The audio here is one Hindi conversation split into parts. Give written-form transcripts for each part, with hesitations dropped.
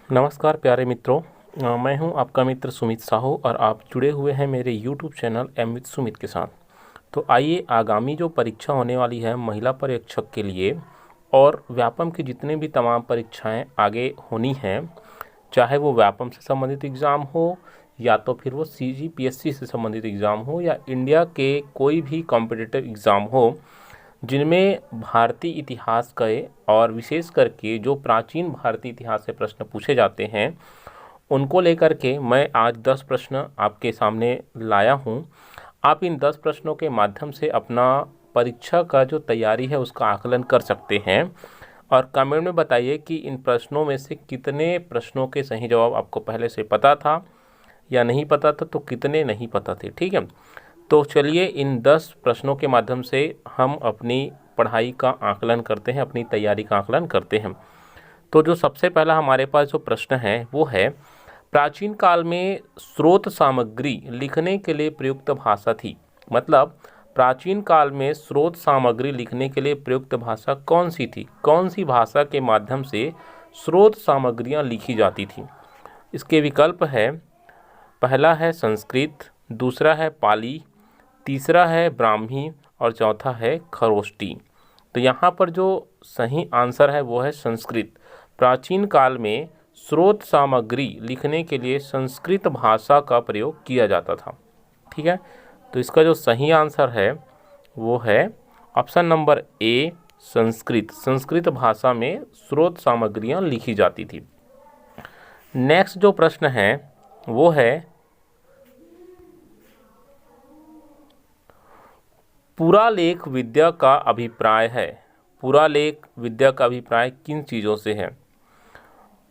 नमस्कार प्यारे मित्रों। मैं हूं आपका मित्र सुमित साहू और आप जुड़े हुए हैं मेरे YouTube channel M with Sumit के साथ। तो आइए, आगामी जो परीक्षा होने वाली है महिला परीक्षक के लिए और व्यापम की जितने भी तमाम परीक्षाएं आगे होनी हैं, चाहे वो व्यापम से संबंधित एग्ज़ाम हो या तो फिर वो CGPSC से संबंधित एग्ज़ाम हो या इंडिया के कोई भी कॉम्पिटिटिव एग्ज़ाम हो, जिनमें भारतीय इतिहास के और विशेष करके जो प्राचीन भारतीय इतिहास से प्रश्न पूछे जाते हैं, उनको लेकर के मैं आज 10 प्रश्न आपके सामने लाया हूं। आप इन 10 प्रश्नों के माध्यम से अपना परीक्षा का जो तैयारी है उसका आकलन कर सकते हैं और कमेंट में बताइए कि इन प्रश्नों में से कितने प्रश्नों के सही जवाब आपको पहले से पता था या नहीं पता था, तो कितने नहीं पता थे। ठीक है, तो चलिए इन 10 प्रश्नों के माध्यम से हम अपनी पढ़ाई का आकलन करते हैं, अपनी तैयारी का आकलन करते हैं। तो जो सबसे पहला हमारे पास जो प्रश्न है वो है, प्राचीन काल में स्रोत सामग्री लिखने के लिए प्रयुक्त भाषा थी। मतलब प्राचीन काल में स्रोत सामग्री लिखने के लिए प्रयुक्त भाषा कौन सी थी, कौन सी भाषा के माध्यम से स्रोत सामग्रियाँ लिखी जाती थी। इसके विकल्प है, पहला है संस्कृत, दूसरा है पाली, तीसरा है ब्राह्मी और चौथा है खरोष्टी। तो यहाँ पर जो सही आंसर है वो है संस्कृत। प्राचीन काल में स्रोत सामग्री लिखने के लिए संस्कृत भाषा का प्रयोग किया जाता था। ठीक है, तो इसका जो सही आंसर है वो है option number A, Sanskrit. Sanskrit भाषा में स्रोत सामग्रियाँ लिखी जाती थी। नेक्स्ट जो प्रश्न है वो है, पुरालेख विद्या का अभिप्राय है। पुरालेख विद्या का अभिप्राय किन चीज़ों से है?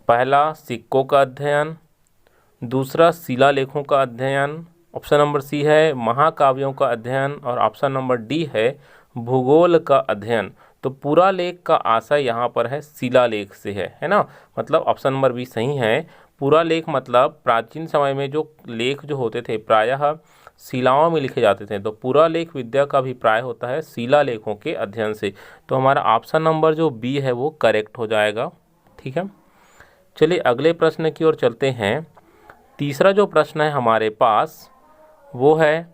पहला सिक्कों का अध्ययन, दूसरा शिलालेखों का अध्ययन, ऑप्शन नंबर सी है महाकाव्यों का अध्ययन और ऑप्शन नंबर डी है भूगोल का अध्ययन। तो पुरालेख का आशय यहाँ पर है शिलालेख से है ना। मतलब ऑप्शन नंबर बी सही है। पुरालेख मतलब प्राचीन समय में जो लेख जो होते थे प्रायः शिलाओं में लिखे जाते थे, तो पुरालेख विद्या का अभिप्राय होता है शिलालेखों के अध्ययन से। तो हमारा ऑप्शन नंबर जो बी है वो करेक्ट हो जाएगा। ठीक है, चलिए अगले प्रश्न की ओर चलते हैं। तीसरा जो प्रश्न है हमारे पास वो है,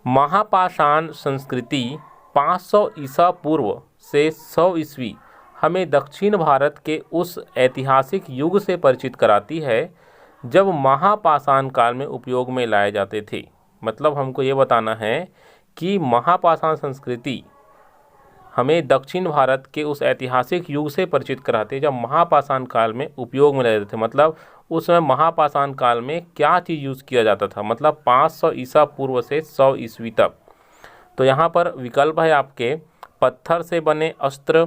महापाषाण संस्कृति 500 ईसा पूर्व से 100 ईस्वी हमें दक्षिण भारत के उस ऐतिहासिक युग से परिचित कराती है जब महापाषाण काल में उपयोग में लाए जाते थे। मतलब हमको ये बताना है कि महापाषाण संस्कृति हमें दक्षिण भारत के उस ऐतिहासिक युग से परिचित कराते जब महापाषाण काल में उपयोग में लाए जाते थे। मतलब उस समय महापाषाण काल में क्या चीज़ यूज़ किया जाता था, मतलब 500 ईसा पूर्व से 100 ईस्वी तक। तो यहाँ पर विकल्प है आपके, पत्थर से बने अस्त्र,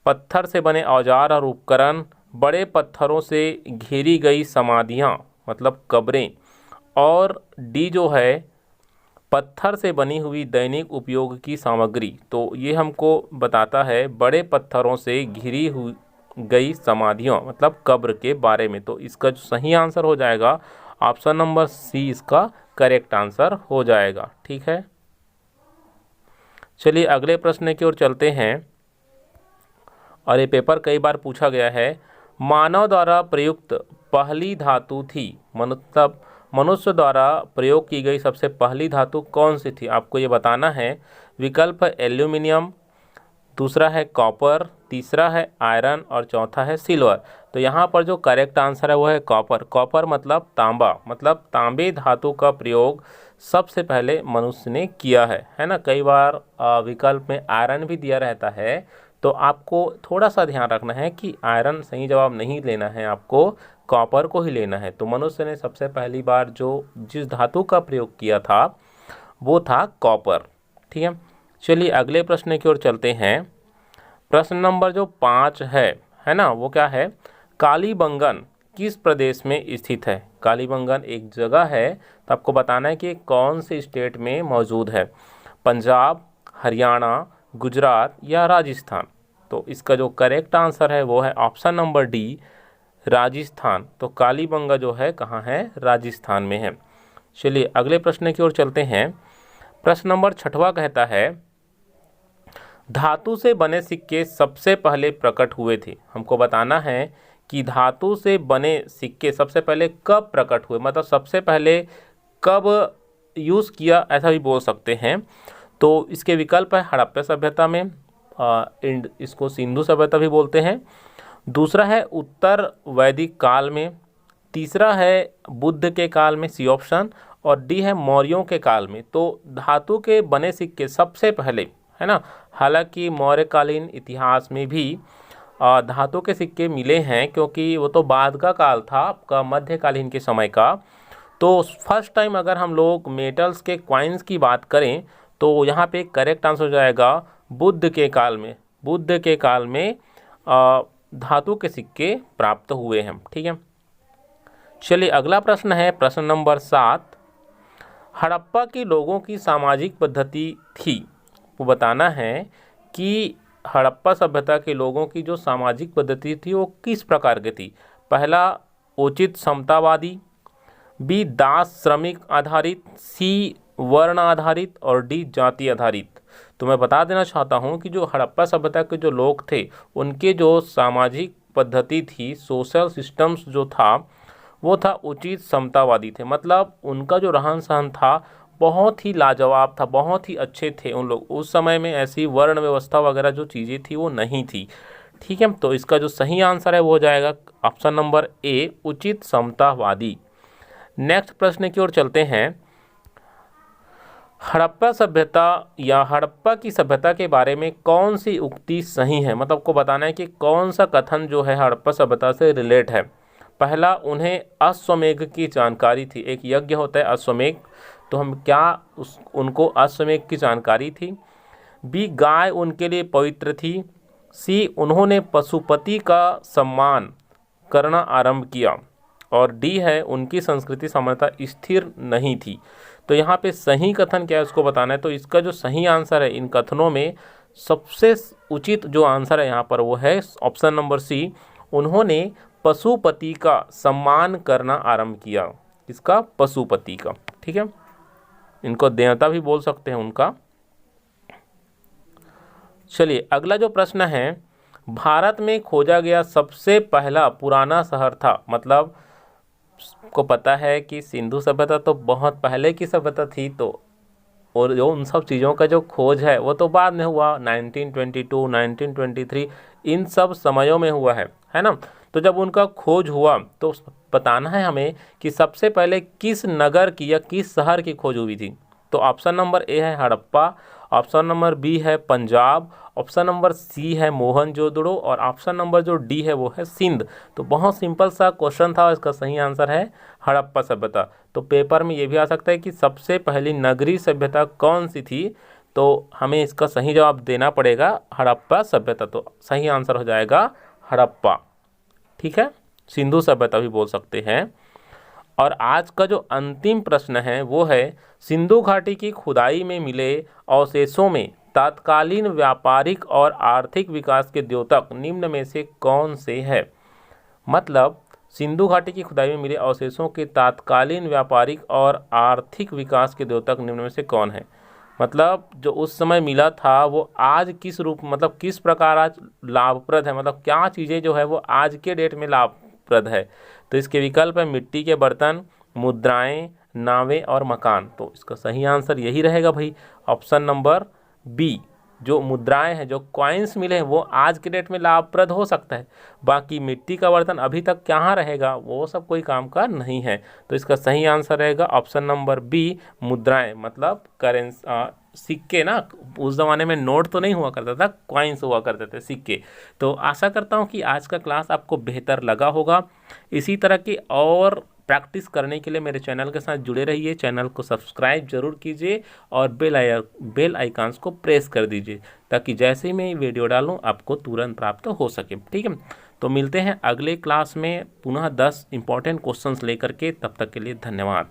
पत्थर से बने औजार और उपकरण, बड़े पत्थरों से घेरी गई समाधियाँ मतलब कब्रें, और डी जो है पत्थर से बनी हुई दैनिक उपयोग की सामग्री। तो ये हमको बताता है बड़े पत्थरों से घिरी हुई गई समाधियों मतलब कब्र के बारे में। तो इसका जो सही आंसर हो जाएगा ऑप्शन नंबर सी इसका करेक्ट आंसर हो जाएगा। ठीक है, चलिए अगले प्रश्न की ओर चलते हैं और ये पेपर कई बार पूछा गया है। मानव द्वारा प्रयुक्त पहली धातु थी, मतलब मनुष्य द्वारा प्रयोग की गई सबसे पहली धातु कौन सी थी, आपको ये बताना है। विकल्प है एल्यूमिनियम, दूसरा है कॉपर, तीसरा है आयरन और चौथा है सिल्वर। तो यहाँ पर जो करेक्ट आंसर है वो है कॉपर। कॉपर मतलब तांबा, मतलब तांबे धातु का प्रयोग सबसे पहले मनुष्य ने किया है ना। कई बार विकल्प में आयरन भी दिया रहता है, तो आपको थोड़ा सा ध्यान रखना है कि आयरन सही जवाब नहीं लेना है, आपको कॉपर को ही लेना है। तो मनुष्य ने सबसे पहली बार जिस धातु का प्रयोग किया था वो था कॉपर। ठीक है, चलिए अगले प्रश्न की ओर चलते हैं। प्रश्न नंबर जो 5 है ना, वो क्या है, कालीबंगन किस प्रदेश में स्थित है? कालीबंगन एक जगह है, तो आपको बताना है कि कौन से स्टेट में मौजूद है, पंजाब, हरियाणा, गुजरात या राजस्थान। तो इसका जो करेक्ट आंसर है वो है ऑप्शन नंबर डी, राजस्थान। तो कालीबंगा जो है कहाँ है, राजस्थान में है। चलिए अगले प्रश्न की ओर चलते हैं। प्रश्न नंबर 6वां कहता है, धातु से बने सिक्के सबसे पहले प्रकट हुए थे। हमको बताना है कि धातु से बने सिक्के सबसे पहले कब प्रकट हुए, मतलब सबसे पहले कब यूज़ किया, ऐसा भी बोल सकते हैं। तो इसके विकल्प है हड़प्पा सभ्यता में, इसको सिंधु सभ्यता भी बोलते हैं। दूसरा है उत्तर वैदिक काल में। तीसरा है बुद्ध के काल में, सी ऑप्शन। और डी है मौर्यों के काल में। तो धातु के बने सिक्के सबसे पहले, है ना, हालांकि मौर्यकालीन इतिहास में भी धातु के सिक्के मिले हैं, क्योंकि वो तो बाद का काल था, आपका मध्यकालीन के समय का। तो फर्स्ट टाइम अगर हम लोग मेटल्स के क्वाइंस की बात करें तो यहाँ पे करेक्ट आंसर हो जाएगा बुद्ध के काल में। बुद्ध के काल में धातु के सिक्के प्राप्त हुए हैं। ठीक है, चलिए अगला प्रश्न है प्रश्न नंबर 7। हड़प्पा के लोगों की सामाजिक पद्धति थी, वो बताना है कि हड़प्पा सभ्यता के लोगों की जो सामाजिक पद्धति थी वो किस प्रकार की थी। पहला उचित समतावादी, बी दास श्रमिक आधारित, सी वर्ण आधारित और डी जाति आधारित। तो मैं बता देना चाहता हूँ कि जो हड़प्पा सभ्यता के जो लोग थे उनके जो सामाजिक पद्धति थी, सोशल सिस्टम्स जो था वो था उचित समतावादी थे। मतलब उनका जो रहन सहन था बहुत ही लाजवाब था, बहुत ही अच्छे थे उन लोग। उस समय में ऐसी वर्ण व्यवस्था वगैरह जो चीज़ें थी वो नहीं थी। ठीक है, तो इसका जो सही आंसर है वो हो जाएगा ऑप्शन नंबर ए, उचित समतावादी। नेक्स्ट प्रश्न की ओर चलते हैं। हड़प्पा सभ्यता या हड़प्पा की सभ्यता के बारे में कौन सी उक्ति सही है, मतलब आपको बताना है कि कौन सा कथन जो है हड़प्पा सभ्यता से रिलेट है। पहला, उन्हें अश्वमेघ की जानकारी थी। एक यज्ञ होता है अश्वमेघ, तो हम क्या उनको अश्वमेघ की जानकारी थी। बी, गाय उनके लिए पवित्र थी। सी, उन्होंने पशुपति का सम्मान करना आरंभ किया। और डी है, उनकी संस्कृति सामान्यतः स्थिर नहीं थी। तो यहाँ पे सही कथन क्या है उसको बताना है। तो इसका जो सही आंसर है इन कथनों में सबसे उचित जो आंसर है यहाँ पर वो है ऑप्शन नंबर सी, उन्होंने पशुपति का सम्मान करना आरंभ किया। इसका पशुपति का। ठीक है, इनको देवता भी बोल सकते हैं उनका। चलिए अगला जो प्रश्न है, भारत में खोजा गया सबसे पहला पुराना शहर था। मतलब को पता है कि सिंधु सभ्यता तो बहुत पहले की सभ्यता थी, तो और जो उन सब चीज़ों का जो खोज है वो तो बाद में हुआ, 1922, 1923 इन सब समयों में हुआ है ना। तो जब उनका खोज हुआ तो बताना है हमें कि सबसे पहले किस नगर की या किस शहर की खोज हुई थी। तो ऑप्शन नंबर ए है हड़प्पा, ऑप्शन नंबर बी है पंजाब, ऑप्शन नंबर सी है मोहनजोदड़ो और ऑप्शन नंबर जो डी है वो है सिंध। तो बहुत सिंपल सा क्वेश्चन था, इसका सही आंसर है हड़प्पा सभ्यता। तो पेपर में ये भी आ सकता है कि सबसे पहली नगरीय सभ्यता कौन सी थी, तो हमें इसका सही जवाब देना पड़ेगा हड़प्पा सभ्यता। तो सही आंसर हो जाएगा हड़प्पा। ठीक है, सिंधु सभ्यता भी बोल सकते हैं। और आज का जो अंतिम प्रश्न है वो है, सिंधु घाटी की खुदाई में मिले अवशेषों में तत्कालीन व्यापारिक और आर्थिक विकास के द्योतक निम्न में से कौन से है। मतलब सिंधु घाटी की खुदाई में मिले अवशेषों के तत्कालीन व्यापारिक और आर्थिक विकास के द्योतक निम्न में से कौन है। मतलब जो उस समय मिला था वो आज किस रूप, मतलब किस प्रकार आज लाभप्रद है, मतलब क्या चीज़ें जो है वो आज के डेट में लाभप्रद है। तो इसके विकल्प है मिट्टी के बर्तन, मुद्राएं, नावें और मकान। तो इसका सही आंसर यही रहेगा भाई, ऑप्शन नंबर बी। जो मुद्राएं हैं, जो कॉइन्स मिले हैं वो आज के डेट में लाभप्रद हो सकता है, बाकी मिट्टी का बर्तन अभी तक कहाँ रहेगा, वो सब कोई काम का नहीं है। तो इसका सही आंसर रहेगा ऑप्शन नंबर बी, मुद्राएं। मतलब करेंसी, सिक्के ना, उस ज़माने में नोट तो नहीं हुआ करता था, कॉइन्स हुआ करते थे, सिक्के। तो आशा करता हूँ कि आज का क्लास आपको बेहतर लगा होगा। इसी तरह की और प्रैक्टिस करने के लिए मेरे चैनल के साथ जुड़े रहिए। चैनल को सब्सक्राइब जरूर कीजिए और बेल आइकन्स को प्रेस कर दीजिए, ताकि जैसे ही मैं वीडियो डालूं आपको तुरंत प्राप्त हो सके। ठीक है, तो मिलते हैं अगले क्लास में पुनः 10 इंपॉर्टेंट क्वेश्चंस लेकर के। तब तक के लिए धन्यवाद।